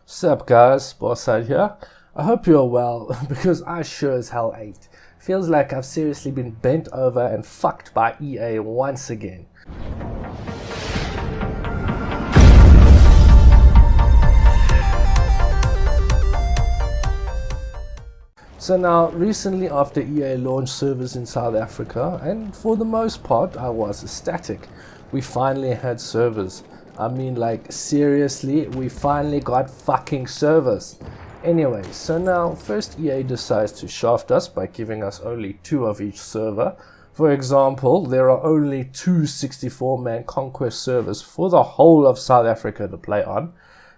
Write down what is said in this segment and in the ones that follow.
Sup guys, Boresight here. I hope you're well, because I sure as hell ain't. Feels like I've seriously been bent over and fucked by EA once again. So now, recently after EA launched servers in South Africa, and for the most part I was ecstatic, we finally had servers. I mean, like, seriously, we finally got fucking servers. Anyway, so now first EA decides to shaft us by giving us only 2 of each server. For example, there are only 2 64-man conquest servers for the whole of South Africa to play on.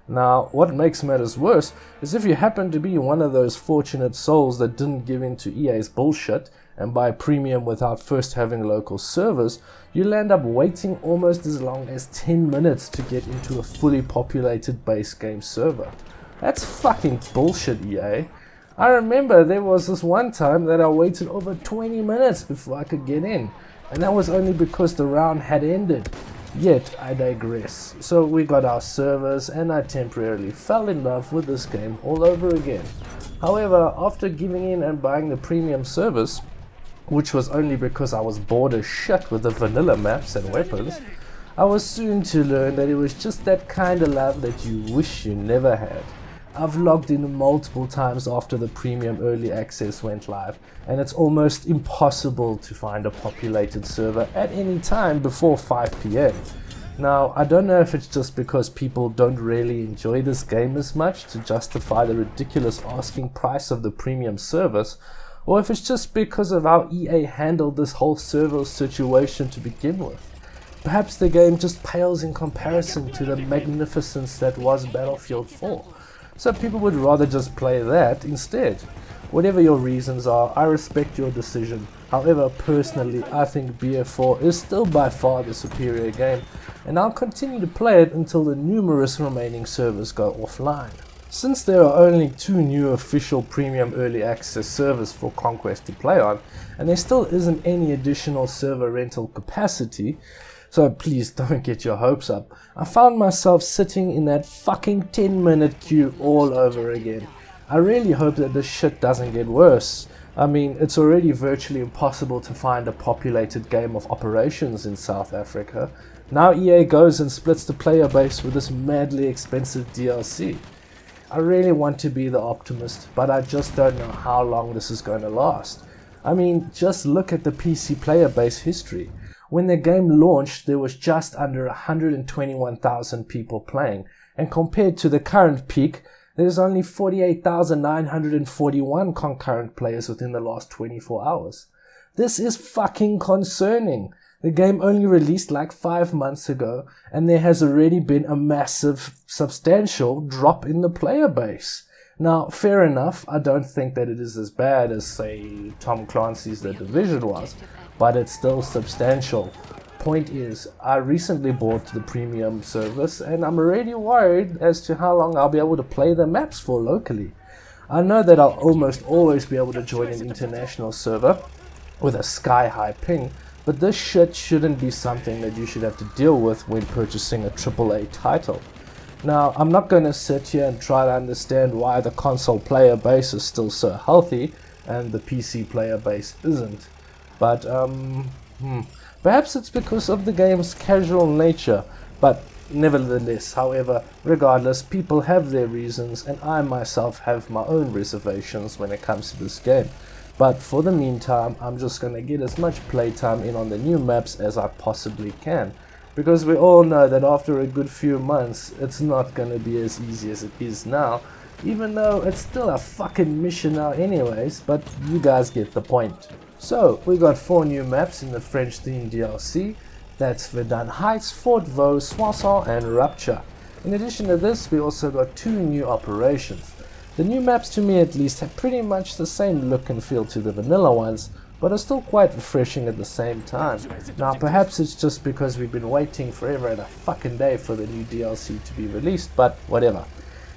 Now, what makes matters worse is if you happen to be one of those fortunate souls that didn't give in to EA's bullshit and buy premium without first having local servers, you'll end up waiting almost as long as 10 minutes to get into a fully populated base game server. That's fucking bullshit, EA. I remember there was this one time that I waited over 20 minutes before I could get in, and that was only because the round had ended. Yet I digress. So we got our servers and I temporarily fell in love with this game all over again. However, after giving in and buying the premium servers, which was only because I was bored as shit with the vanilla maps and weapons, I was soon to learn that it was just that kind of love that you wish you never had. I've logged in multiple times after the premium early access went live, and it's almost impossible to find a populated server at any time before 5 PM. Now, I don't know if it's just because people don't really enjoy this game as much to justify the ridiculous asking price of the premium service, or if it's just because of how EA handled this whole server situation to begin with. Perhaps the game just pales in comparison to the magnificence that was Battlefield 4. So people would rather just play that instead. Whatever your reasons are, I respect your decision. However, personally, I think BF4 is still by far the superior game, and I'll continue to play it until the numerous remaining servers go offline. Since there are only 2 new official premium early access servers for Conquest to play on, and there still isn't any additional server rental capacity, so please don't get your hopes up, I found myself sitting in that fucking 10-minute queue all over again. I really hope that this shit doesn't get worse. I mean, it's already virtually impossible to find a populated game of operations in South Africa. Now EA goes and splits the player base with this madly expensive DLC. I really want to be the optimist, but I just don't know how long this is going to last. I mean, just look at the PC player base history. When the game launched, there was just under 121,000 people playing, and compared to the current peak, there's only 48,941 concurrent players within the last 24 hours. This is fucking concerning. The game only released like 5 months ago, and there has already been a massive, substantial drop in the player base. Now, fair enough, I don't think that it is as bad as, say, Tom Clancy's The Division was, but it's still substantial. Point is, I recently bought the premium service and I'm already worried as to how long I'll be able to play the maps for locally. I know that I'll almost always be able to join an international server with a sky-high ping, but this shit shouldn't be something that you should have to deal with when purchasing a AAA title. Now, I'm not going to sit here and try to understand why the console player base is still so healthy and the PC player base isn't. But, perhaps it's because of the game's casual nature, but nevertheless, however, regardless, people have their reasons, and I myself have my own reservations when it comes to this game. But for the meantime, I'm just gonna get as much playtime in on the new maps as I possibly can, because we all know that after a good few months, it's not gonna be as easy as it is now, even though it's still a fucking mission now anyways, but you guys get the point. So, we got 4 new maps in the French themed DLC. That's Verdun Heights, Fort Vaux, Soissons and Rupture. In addition to this, we also got 2 new operations. The new maps, to me at least, have pretty much the same look and feel to the vanilla ones, but are still quite refreshing at the same time. Now, perhaps it's just because we've been waiting forever and a fucking day for the new DLC to be released, but whatever.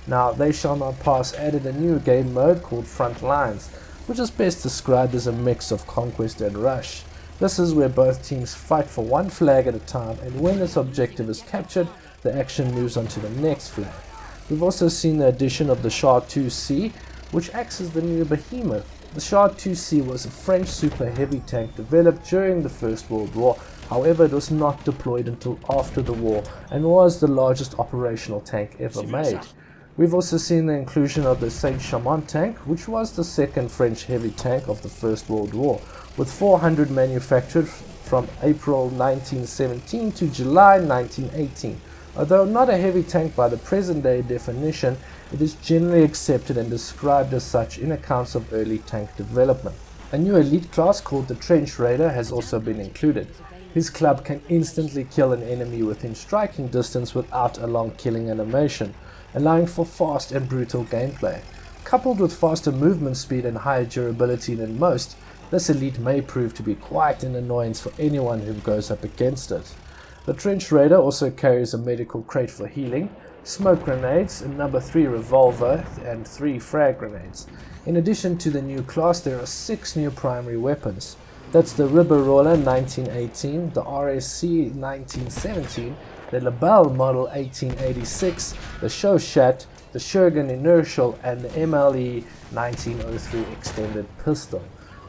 Now, They Shall Not Pass added a new game mode called Front Lines, which is best described as a mix of conquest and rush. This is where both teams fight for one flag at a time, and when this objective is captured, the action moves on to the next flag. We've also seen the addition of the Char 2C, which acts as the new behemoth. The Char 2C was a French super heavy tank developed during the First World War. However, it was not deployed until after the war and was the largest operational tank ever made. We've also seen the inclusion of the Saint-Chamond tank, which was the second French heavy tank of the First World War, with 400 manufactured from April 1917 to July 1918. Although not a heavy tank by the present day definition, it is generally accepted and described as such in accounts of early tank development. A new elite class called the Trench Raider has also been included. His club can instantly kill an enemy within striking distance without a long killing animation, allowing for fast and brutal gameplay. Coupled with faster movement speed and higher durability than most, this elite may prove to be quite an annoyance for anyone who goes up against it. The Trench Raider also carries a medical crate for healing, smoke grenades, a number 3 revolver and 3 frag grenades. In addition to the new class, there are 6 new primary weapons. That's the Ribber Roller 1918, the RSC 1917, the Lebel Model 1886, the Shoshat, the Shogun Inertial, and the MLE 1903 Extended Pistol.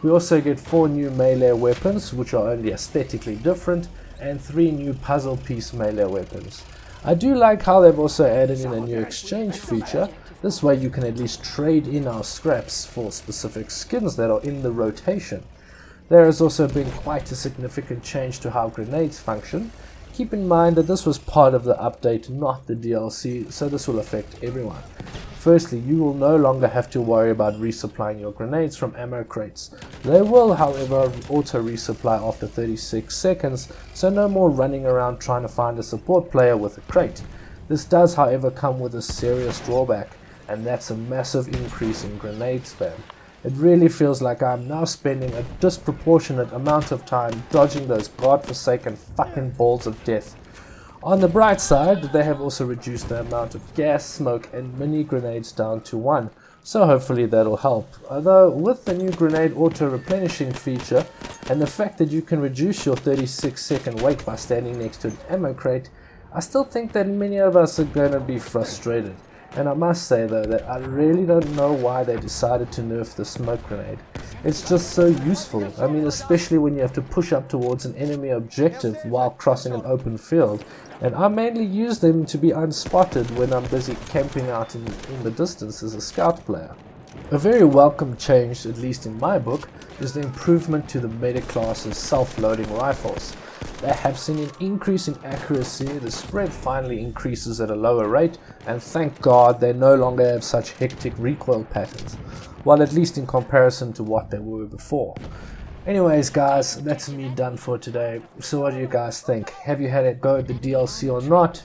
We also get 4 new melee weapons, which are only aesthetically different, and 3 new puzzle piece melee weapons. I do like how they've also added in a new exchange feature. This way you can at least trade in our scraps for specific skins that are in the rotation. There has also been quite a significant change to how grenades function. Keep in mind that this was part of the update, not the DLC, so this will affect everyone. Firstly, you will no longer have to worry about resupplying your grenades from ammo crates. They will, however, auto-resupply after 36 seconds, so no more running around trying to find a support player with a crate. This does, however, come with a serious drawback, and that's a massive increase in grenade spam. It really feels like I'm now spending a disproportionate amount of time dodging those godforsaken fucking balls of death. On the bright side, they have also reduced the amount of gas, smoke and mini grenades down to 1, so hopefully that'll help. Although with the new grenade auto replenishing feature and the fact that you can reduce your 36-second wait by standing next to an ammo crate, I still think that many of us are going to be frustrated. And I must say though that I really don't know why they decided to nerf the smoke grenade. It's just so useful. I mean, especially when you have to push up towards an enemy objective while crossing an open field. And I mainly use them to be unspotted when I'm busy camping out in the distance as a scout player. A very welcome change, at least in my book, is the improvement to the meta class's self-loading rifles. They have seen an increase in accuracy, the spread finally increases at a lower rate, and thank God they no longer have such hectic recoil patterns, well, at least in comparison to what they were before. Anyways guys, that's me done for today. So what do you guys think? Have you had a go at the DLC or not?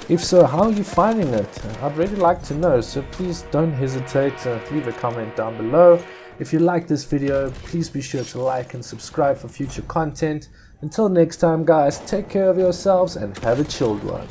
If so, how are you finding it? I'd really like to know, so please don't hesitate to leave a comment down below. If you like this video, please be sure to like and subscribe for future content. Until next time guys, take care of yourselves and have a chilled one.